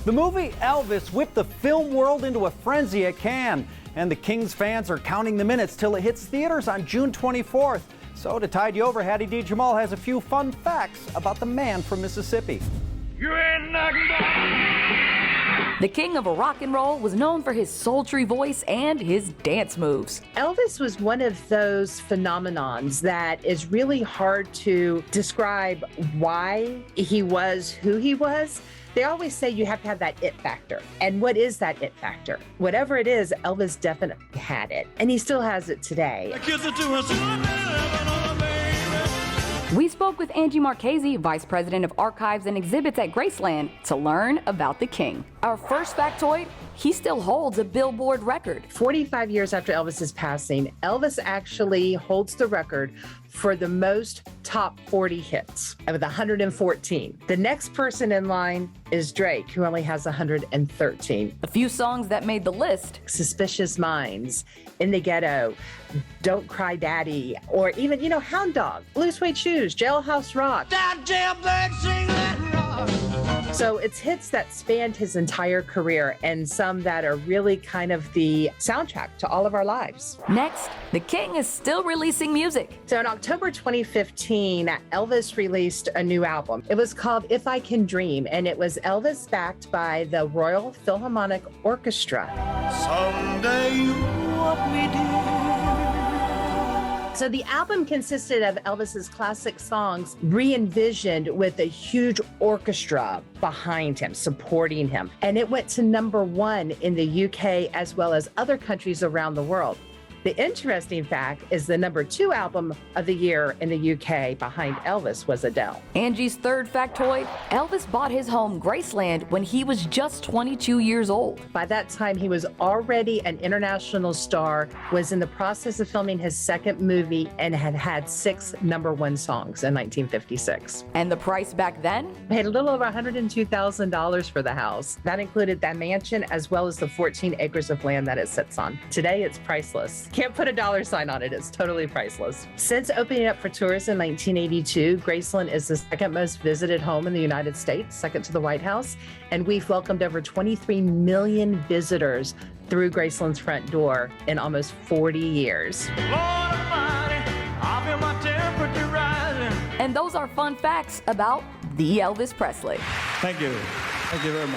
The movie Elvis whipped the film world into a frenzy at Cannes, and the King's fans are counting the minutes till it hits theaters on June 24th. So to tide you over, Hattie D. Jamal has a few fun facts about the man from Mississippi. You ain't knocking down. The king of rock and roll was known for his sultry voice and his dance moves. Elvis was one of those phenomenons that is really hard to describe why he was who he was. They always say you have to have that it factor. And what is that it factor? Whatever it is, Elvis definitely had it. And he still has it today. We spoke with Angie Marchese, Vice President of Archives and Exhibits at Graceland, to learn about the king. Our first factoid, he still holds a Billboard record. 45 years after Elvis's passing, Elvis actually holds the record for the most top 40 hits with 114. The next person in line is Drake, who only has 113. A few songs that made the list: Suspicious Minds, In the Ghetto, Don't Cry Daddy, or even, Hound Dog, Blue Suede Shoes, Jailhouse Rock. That jailbird sing that rock. So it's hits that spanned his entire career and some that are really kind of the soundtrack to all of our lives. Next, the king is still releasing music. So in October 2015, Elvis released a new album. It was called If I Can Dream, and it was Elvis backed by the Royal Philharmonic Orchestra. Someday you want me dear. So the album consisted of Elvis's classic songs re-envisioned with a huge orchestra behind him, supporting him. And it went to #1 in the UK as well as other countries around the world. The interesting fact is the #2 album of the year in the UK behind Elvis was Adele. Angie's third factoid, Elvis bought his home Graceland when he was just 22 years old. By that time, he was already an international star, was in the process of filming his second movie, and had had 6 #1 songs in 1956. And the price back then? Paid a little over $102,000 for the house. That included that mansion as well as the 14 acres of land that it sits on. Today, it's priceless. Can't put a dollar sign on it. It's totally priceless. Since opening up for tourists in 1982, Graceland is the second most visited home in the United States, second to the White House. And we've welcomed over 23 million visitors through Graceland's front door in almost 40 years. Lord Almighty, I feel my temperature rising. And those are fun facts about the Elvis Presley. Thank you. Thank you very much.